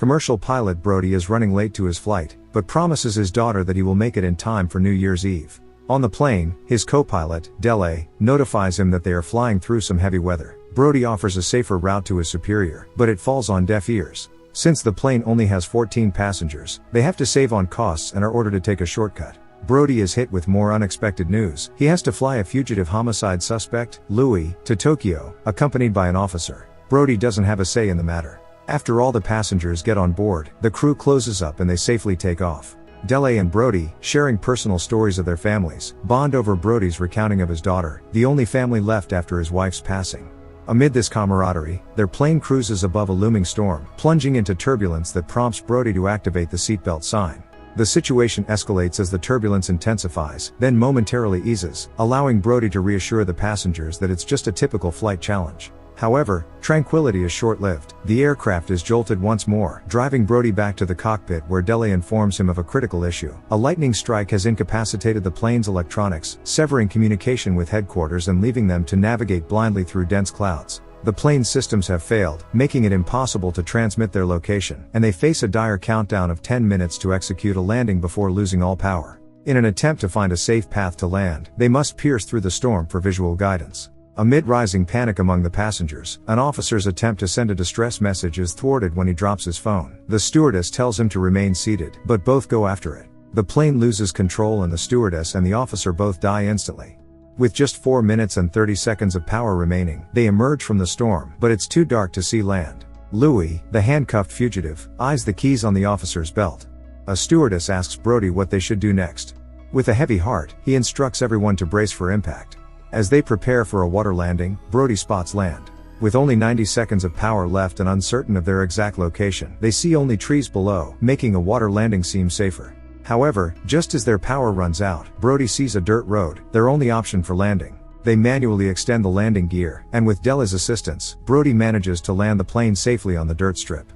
Commercial pilot Brody is running late to his flight, but promises his daughter that he will make it in time for New Year's Eve. On the plane, his co-pilot, Deadliest, notifies him that they are flying through some heavy weather. Brody offers a safer route to his superior, but it falls on deaf ears. Since the plane only has 14 passengers, they have to save on costs and are ordered to take a shortcut. Brody is hit with more unexpected news. He has to fly a fugitive homicide suspect, Louis, to Tokyo, accompanied by an officer. Brody doesn't have a say in the matter. After all the passengers get on board, the crew closes up and they safely take off. Deadliest and Brody, sharing personal stories of their families, bond over Brody's recounting of his daughter, the only family left after his wife's passing. Amid this camaraderie, their plane cruises above a looming storm, plunging into turbulence that prompts Brody to activate the seatbelt sign. The situation escalates as the turbulence intensifies, then momentarily eases, allowing Brody to reassure the passengers that it's just a typical flight challenge. However, tranquility is short-lived. The aircraft is jolted once more, driving Brody back to the cockpit where Deadliest informs him of a critical issue. A lightning strike has incapacitated the plane's electronics, severing communication with headquarters and leaving them to navigate blindly through dense clouds. The plane's systems have failed, making it impossible to transmit their location, and they face a dire countdown of 10 minutes to execute a landing before losing all power. In an attempt to find a safe path to land, they must pierce through the storm for visual guidance. Amid rising panic among the passengers, an officer's attempt to send a distress message is thwarted when he drops his phone. The stewardess tells him to remain seated, but both go after it. The plane loses control and the stewardess and the officer both die instantly. With just 4 minutes and 30 seconds of power remaining, they emerge from the storm, but it's too dark to see land. Louis, the handcuffed fugitive, eyes the keys on the officer's belt. A stewardess asks Brody what they should do next. With a heavy heart, he instructs everyone to brace for impact. As they prepare for a water landing, Brody spots land. With only 90 seconds of power left and uncertain of their exact location, they see only trees below, making a water landing seem safer. However, just as their power runs out, Brody sees a dirt road, their only option for landing. They manually extend the landing gear, and with Deadliest's assistance, Brody manages to land the plane safely on the dirt strip.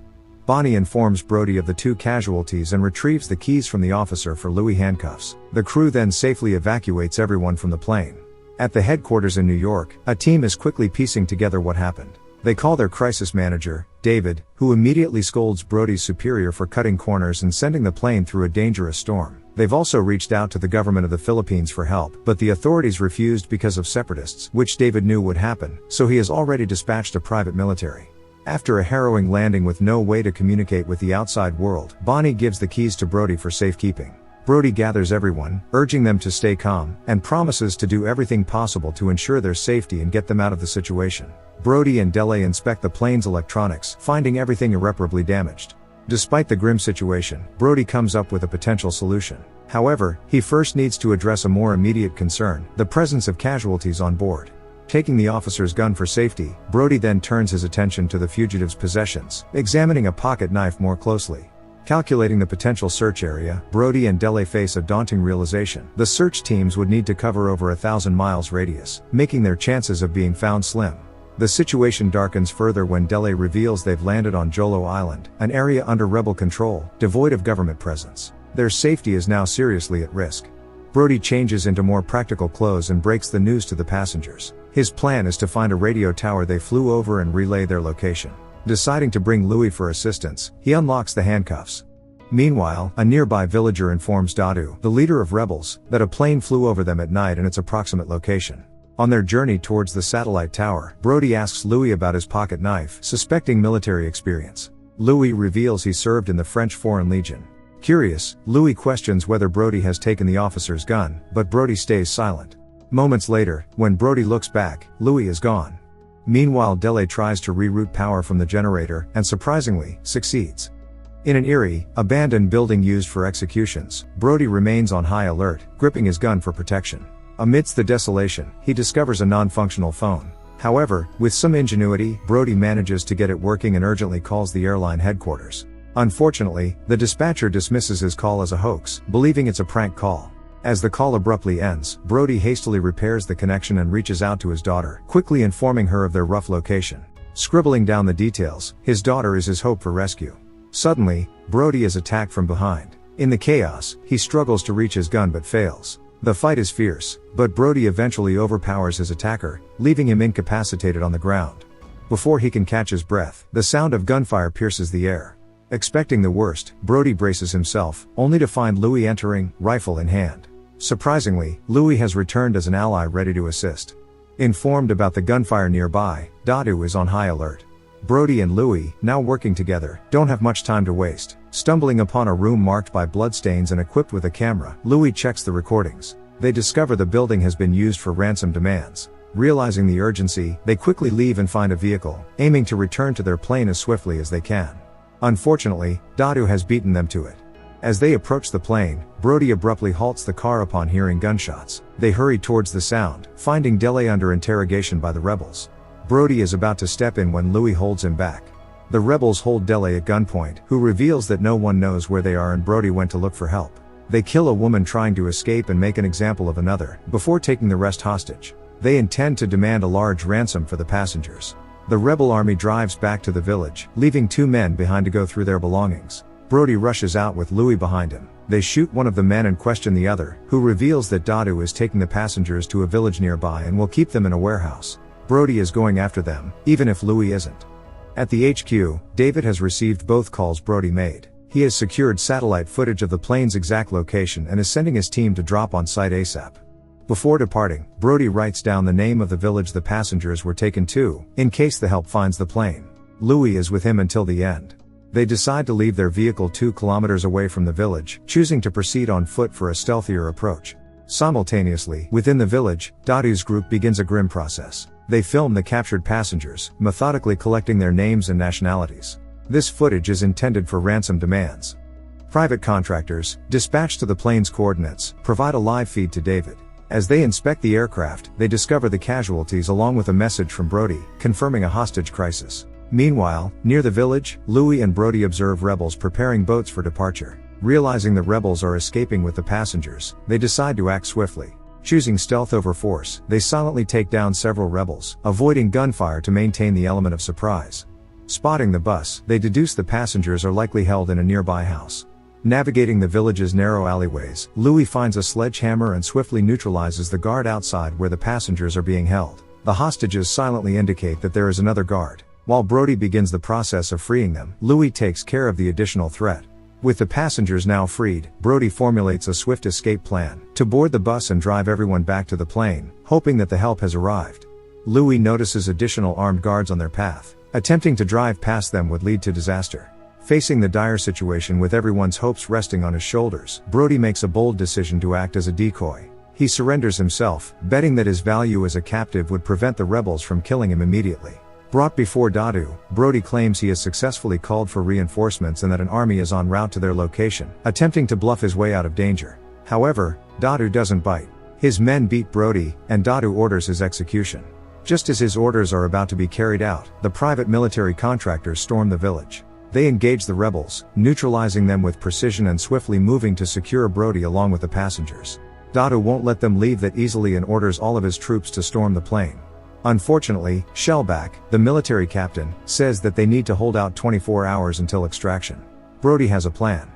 Bonnie informs Brody of the 2 casualties and retrieves the keys from the officer for Louis' handcuffs. The crew then safely evacuates everyone from the plane. At the headquarters in New York, a team is quickly piecing together what happened. They call their crisis manager, David, who immediately scolds Brody's superior for cutting corners and sending the plane through a dangerous storm. They've also reached out to the government of the Philippines for help, but the authorities refused because of separatists, which David knew would happen, so he has already dispatched a private military. After a harrowing landing with no way to communicate with the outside world, Bonnie gives the keys to Brody for safekeeping. Brody gathers everyone, urging them to stay calm, and promises to do everything possible to ensure their safety and get them out of the situation. Brody and Deadliest inspect the plane's electronics, finding everything irreparably damaged. Despite the grim situation, Brody comes up with a potential solution. However, he first needs to address a more immediate concern, the presence of casualties on board. Taking the officer's gun for safety, Brody then turns his attention to the fugitive's possessions, examining a pocket knife more closely. Calculating the potential search area, Brody and Deadliest face a daunting realization. The search teams would need to cover over 1,000 miles radius, making their chances of being found slim. The situation darkens further when Deadliest reveals they've landed on Jolo Island, an area under rebel control, devoid of government presence. Their safety is now seriously at risk. Brody changes into more practical clothes and breaks the news to the passengers. His plan is to find a radio tower they flew over and relay their location. Deciding to bring Louis for assistance, he unlocks the handcuffs. Meanwhile, a nearby villager informs Dadu, the leader of rebels, that a plane flew over them at night and its approximate location. On their journey towards the satellite tower, Brody asks Louis about his pocket knife, suspecting military experience. Louis reveals he served in the French Foreign Legion. Curious, Louis questions whether Brody has taken the officer's gun, but Brody stays silent. Moments later, when Brody looks back, Louis is gone. Meanwhile, Deadliest tries to reroute power from the generator, and surprisingly, succeeds. In an eerie, abandoned building used for executions, Brody remains on high alert, gripping his gun for protection. Amidst the desolation, he discovers a non-functional phone. However, with some ingenuity, Brody manages to get it working and urgently calls the airline headquarters. Unfortunately, the dispatcher dismisses his call as a hoax, believing it's a prank call. As the call abruptly ends, Brody hastily repairs the connection and reaches out to his daughter, quickly informing her of their rough location. Scribbling down the details, his daughter is his hope for rescue. Suddenly, Brody is attacked from behind. In the chaos, he struggles to reach his gun but fails. The fight is fierce, but Brody eventually overpowers his attacker, leaving him incapacitated on the ground. Before he can catch his breath, the sound of gunfire pierces the air. Expecting the worst, Brody braces himself, only to find Louis entering, rifle in hand. Surprisingly, Louis has returned as an ally ready to assist. Informed about the gunfire nearby, Dadu is on high alert. Brody and Louis, now working together, don't have much time to waste. Stumbling upon a room marked by bloodstains and equipped with a camera, Louis checks the recordings. They discover the building has been used for ransom demands. Realizing the urgency, they quickly leave and find a vehicle, aiming to return to their plane as swiftly as they can. Unfortunately, Dadu has beaten them to it. As they approach the plane, Brody abruptly halts the car upon hearing gunshots. They hurry towards the sound, finding Dele under interrogation by the rebels. Brody is about to step in when Louis holds him back. The rebels hold Dele at gunpoint, who reveals that no one knows where they are and Brody went to look for help. They kill a woman trying to escape and make an example of another, before taking the rest hostage. They intend to demand a large ransom for the passengers. The rebel army drives back to the village, leaving 2 men behind to go through their belongings. Brody rushes out with Louis behind him. They shoot one of the men and question the other, who reveals that Dadu is taking the passengers to a village nearby and will keep them in a warehouse. Brody is going after them, even if Louis isn't. At the HQ, David has received both calls Brody made. He has secured satellite footage of the plane's exact location and is sending his team to drop on site ASAP. Before departing, Brody writes down the name of the village the passengers were taken to, in case the help finds the plane. Louis is with him until the end. They decide to leave their vehicle 2 kilometers away from the village, choosing to proceed on foot for a stealthier approach. Simultaneously, within the village, Dadu's group begins a grim process. They film the captured passengers, methodically collecting their names and nationalities. This footage is intended for ransom demands. Private contractors, dispatched to the plane's coordinates, provide a live feed to David. As they inspect the aircraft, they discover the casualties along with a message from Brody, confirming a hostage crisis. Meanwhile, near the village, Louis and Brody observe rebels preparing boats for departure. Realizing the rebels are escaping with the passengers, they decide to act swiftly. Choosing stealth over force, they silently take down several rebels, avoiding gunfire to maintain the element of surprise. Spotting the bus, they deduce the passengers are likely held in a nearby house. Navigating the village's narrow alleyways, Louis finds a sledgehammer and swiftly neutralizes the guard outside where the passengers are being held. The hostages silently indicate that there is another guard. While Brody begins the process of freeing them, Louis takes care of the additional threat. With the passengers now freed, Brody formulates a swift escape plan, to board the bus and drive everyone back to the plane, hoping that the help has arrived. Louis notices additional armed guards on their path. Attempting to drive past them would lead to disaster. Facing the dire situation with everyone's hopes resting on his shoulders, Brody makes a bold decision to act as a decoy. He surrenders himself, betting that his value as a captive would prevent the rebels from killing him immediately. Brought before Dadu, Brody claims he has successfully called for reinforcements and that an army is en route to their location, attempting to bluff his way out of danger. However, Dadu doesn't bite. His men beat Brody, and Dadu orders his execution. Just as his orders are about to be carried out, the private military contractors storm the village. They engage the rebels, neutralizing them with precision and swiftly moving to secure Brody along with the passengers. Dadu won't let them leave that easily and orders all of his troops to storm the plane. Unfortunately, Shellback, the military captain, says that they need to hold out 24 hours until extraction. Brody has a plan.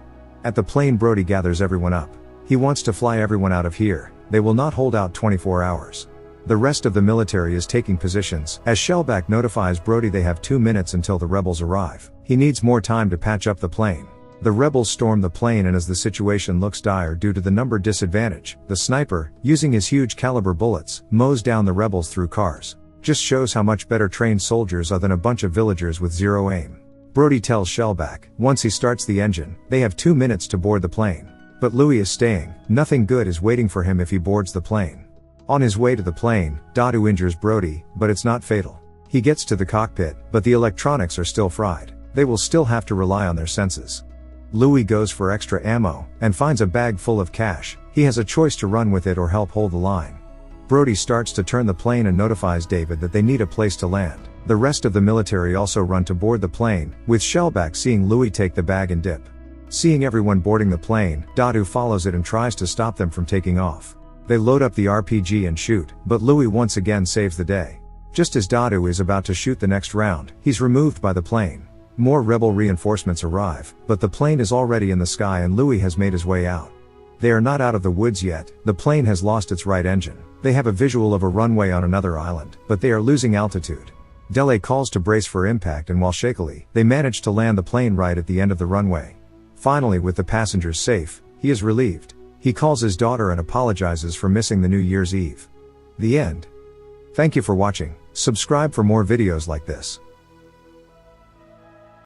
At the plane, Brody gathers everyone up. He wants to fly everyone out of here. They will not hold out 24 hours. The rest of the military is taking positions, as Shellback notifies Brody they have 2 minutes until the rebels arrive. He needs more time to patch up the plane. The rebels storm the plane, and as the situation looks dire due to the number disadvantage, the sniper, using his huge caliber bullets, mows down the rebels through cars. Just shows how much better trained soldiers are than a bunch of villagers with zero aim. Brody tells Shellback, once he starts the engine, they have 2 minutes to board the plane. But Louis is staying. Nothing good is waiting for him if he boards the plane. On his way to the plane, Dadu injures Brody, but it's not fatal. He gets to the cockpit, but the electronics are still fried. They will still have to rely on their senses. Louis goes for extra ammo, and finds a bag full of cash. He has a choice to run with it or help hold the line. Brody starts to turn the plane and notifies David that they need a place to land. The rest of the military also run to board the plane, with Shellback seeing Louis take the bag and dip. Seeing everyone boarding the plane, Dadu follows it and tries to stop them from taking off. They load up the RPG and shoot, but Louis once again saves the day. Just as Dadu is about to shoot the next round, he's removed by the plane. More rebel reinforcements arrive, but the plane is already in the sky and Louis has made his way out. They are not out of the woods yet. The plane has lost its right engine. They have a visual of a runway on another island, but they are losing altitude. Dele calls to brace for impact, and while shakily, they manage to land the plane right at the end of the runway. Finally, with the passengers safe, he is relieved. He calls his daughter and apologizes for missing the New Year's Eve. The end. Thank you for watching. Subscribe for more videos like this.